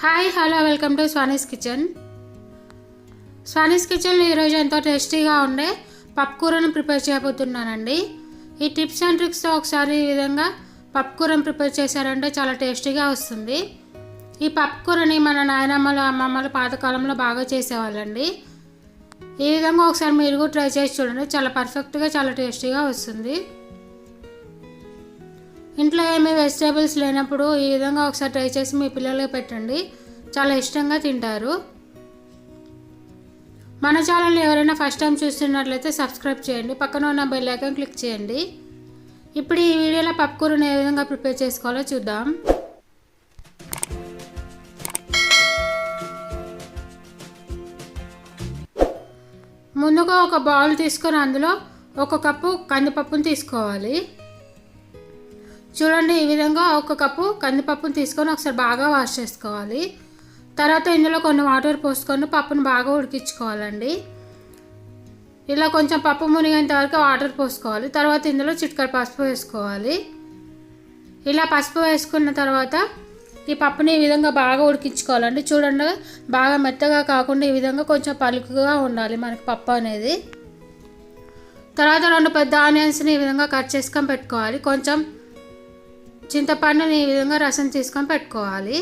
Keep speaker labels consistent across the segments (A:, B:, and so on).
A: Hi hello welcome to Swani's kitchen. Swani's కిచెన్లో ఈరోజు ఎంతో టేస్టీగా ఉండే పప్పు కూరను ప్రిపేర్ చేయబోతున్నానండి. ఈ టిప్స్ అండ్ ట్రిక్స్తో ఒకసారి ఈ విధంగా పప్పు కూరను ప్రిపేర్ చేశారంటే చాలా టేస్టీగా వస్తుంది. ఈ పప్పు కూరని మన నాయనమ్మలు అమ్మమ్మలు పాతకాలంలో బాగా చేసేవాళ్ళండి. ఈ విధంగా ఒకసారి మీరు కూడా ట్రై చేసి చూడండి, చాలా పర్ఫెక్ట్గా చాలా టేస్టీగా వస్తుంది. ఇంట్లో ఏమీ వెజిటేబుల్స్ లేనప్పుడు ఈ విధంగా ఒకసారి ట్రై చేసి మీ పిల్లలకి పెట్టండి, చాలా ఇష్టంగా తింటారు. మన ఛానల్ని ఎవరైనా ఫస్ట్ టైం చూస్తున్నట్లయితే సబ్స్క్రైబ్ చేయండి, పక్కన ఉన్న బెల్ ఐకాన్ క్లిక్ చేయండి. ఇప్పుడు ఈ వీడియోలో పప్పు కూరను ఏ విధంగా ప్రిపేర్ చేసుకోవాలో చూద్దాం. ముందుగా ఒక బౌల్ తీసుకొని అందులో 1 కప్పు కందిపప్పును తీసుకోవాలి. చూడండి, ఈ విధంగా 1 కప్పు కందిపప్పును తీసుకొని ఒకసారి బాగా వాష్ చేసుకోవాలి. తర్వాత ఇందులో కొన్ని వాటర్ పోసుకొని పప్పును బాగా ఉడికించుకోవాలండి. ఇలా కొంచెం పప్పు మునిగేంత వరకు వాటర్ పోసుకోవాలి. తర్వాత ఇందులో చిటికెడు పసుపు వేసుకోవాలి. ఇలా పసుపు వేసుకున్న తర్వాత ఈ పప్పుని ఈ విధంగా బాగా ఉడికించుకోవాలండి. చూడండి, బాగా మెత్తగా కాకుండా ఈ విధంగా కొంచెం పలుకుగా ఉండాలి మనకి పప్పు అనేది. తర్వాత 2 పెద్ద ఆనియన్స్ని ఈ విధంగా కట్ చేసుకొని పెట్టుకోవాలి. కొంచెం చింతపండుని ఈ విధంగా రసం తీసుకొని పెట్టుకోవాలి.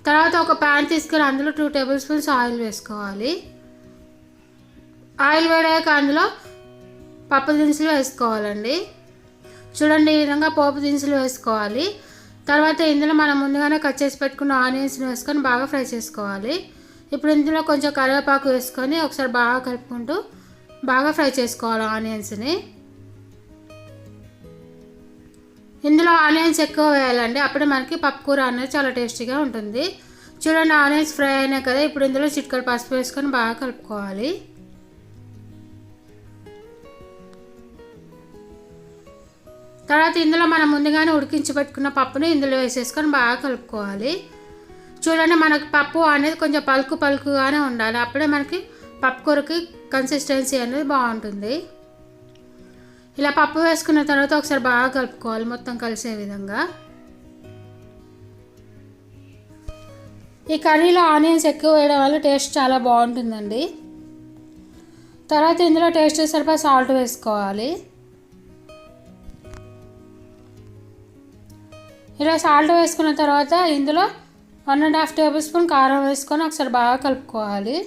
A: తర్వాత ఒక ప్యాన్ తీసుకొని అందులో 2 టేబుల్ స్పూన్స్ ఆయిల్ వేసుకోవాలి. ఆయిల్ వేడాక అందులో పప్పు దినుసులు వేసుకోవాలండి. చూడండి, ఈ విధంగా పోపు దినుసులు వేసుకోవాలి. తర్వాత ఇందులో మనం ముందుగానే కట్ చేసి పెట్టుకున్న ఆనియన్స్ని వేసుకొని బాగా ఫ్రై చేసుకోవాలి. ఇప్పుడు ఇందులో కొంచెం కరివేపాకు వేసుకొని ఒకసారి బాగా కలుపుకుంటూ బాగా ఫ్రై చేసుకోవాలి ఆనియన్స్ని. ఇందులో ఆనియన్స్ ఎక్కువ వేయాలండి, అప్పుడే మనకి పప్పు కూర అనేది చాలా టేస్టీగా ఉంటుంది. చూడండి, ఆనియన్స్ ఫ్రై అయినాయి కదా. ఇప్పుడు ఇందులో చిటికెడు పసుపు వేసుకొని బాగా కలుపుకోవాలి. తర్వాత ఇందులో మనం ముందుగానే ఉడికించి పెట్టుకున్న పప్పుని ఇందులో వేసేసుకొని బాగా కలుపుకోవాలి. చూడండి, మనకి పప్పు అనేది కొంచెం పలుకుగానే ఉండాలి, అప్పుడే మనకి పప్పు కూరకి కన్సిస్టెన్సీ అనేది బాగుంటుంది. ఇలా పప్పు వేసుకున్న తర్వాత ఒకసారి బాగా కలుపుకోవాలి మొత్తం కలిసే విధంగా. ఈ కర్రీలో ఆనియన్స్ ఎక్కువ వేయడం వల్ల టేస్ట్ చాలా బాగుంటుందండి. తర్వాత ఇందులో టేస్ట్ సరిపడా సాల్ట్ వేసుకోవాలి. ఇలా సాల్ట్ వేసుకున్న తర్వాత ఇందులో 1.5 టేబుల్ స్పూన్ కారం వేసుకొని ఒకసారి బాగా కలుపుకోవాలి.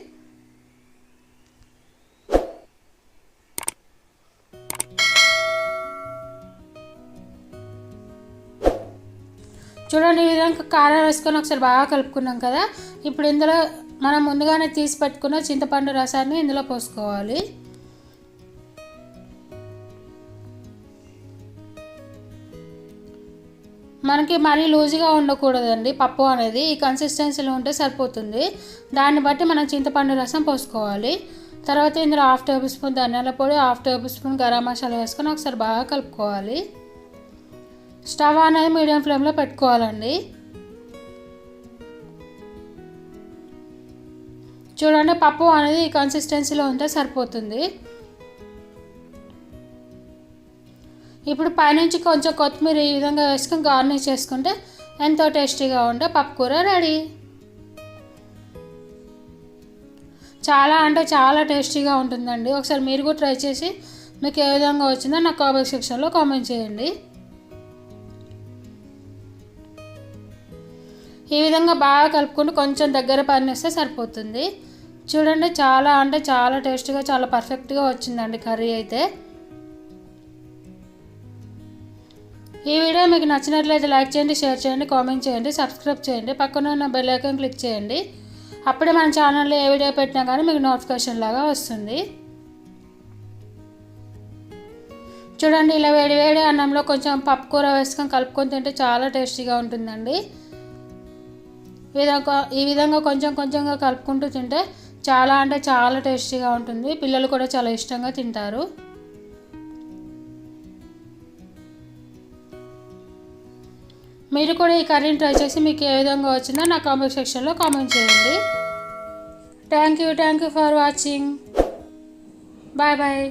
A: చూడండి, ఈ విధంగా కారం వేసుకొని ఒకసారి బాగా కలుపుకున్నాం కదా. ఇప్పుడు ఇందులో మనం ముందుగానే తీసి పెట్టుకున్న చింతపండు రసాన్ని ఇందులో పోసుకోవాలి. మనకి మరీ లూజ్గా ఉండకూడదండి పప్పు అనేది, ఈ కన్సిస్టెన్సీలో ఉంటే సరిపోతుంది. దాన్ని బట్టి మనం చింతపండు రసం పోసుకోవాలి. తర్వాత ఇందులో 1/2 టేబుల్ స్పూన్ ధనియాల పొడి, 1/2 టేబుల్ స్పూన్ గరం మసాలా వేసుకొని ఒకసారి బాగా కలుపుకోవాలి. స్టవ్ అనేది మీడియం ఫ్లేమ్లో పెట్టుకోవాలండి. చూడండి, పప్పు అనేది ఈ కన్సిస్టెన్సీలో ఉంటే సరిపోతుంది. ఇప్పుడు పైనుంచి కొంచెం కొత్తిమీర ఈ విధంగా వేసుకొని గార్నిష్ చేసుకుంటే ఎంతో టేస్టీగా ఉండే పప్పు కూర రెడీ. చాలా అంటే చాలా టేస్టీగా ఉంటుందండి. ఒకసారి మీరు కూడా ట్రై చేసి మీకు ఏ విధంగా వచ్చిందో నాకు కామెంట్ సెక్షన్లో కామెంట్ చేయండి. ఈ విధంగా బాగా కలుపుకుంటూ కొంచెం దగ్గర పనిస్తే సరిపోతుంది. చూడండి, చాలా అంటే చాలా టేస్టీగా చాలా పర్ఫెక్ట్గా వచ్చిందండి కర్రీ అయితే. ఈ వీడియో మీకు నచ్చినట్లయితే లైక్ చేయండి, షేర్ చేయండి, కామెంట్ చేయండి, సబ్స్క్రైబ్ చేయండి, పక్కన ఉన్న బెల్ ఐకాన్ క్లిక్ చేయండి. అప్పుడే మన ఛానల్లో ఏ వీడియో పెట్టినా కానీ మీకు నోటిఫికేషన్ లాగా వస్తుంది. చూడండి, ఇలా వేడి అన్నంలో కొంచెం పప్పు కూర వేసుకొని కలుపుకొని తింటే చాలా టేస్టీగా ఉంటుందండి. ఈ విధంగా కొంచెంగా కలుపుకుంటూ తింటే చాలా అంటే చాలా టేస్టీగా ఉంటుంది. పిల్లలు కూడా చాలా ఇష్టంగా తింటారు. మీరు కూడా ఈ కర్రీని ట్రై చేసి మీకు ఏ విధంగా వచ్చిందో నా కామెంట్ సెక్షన్లో కామెంట్ చేయండి. Thank you for watching. Bye.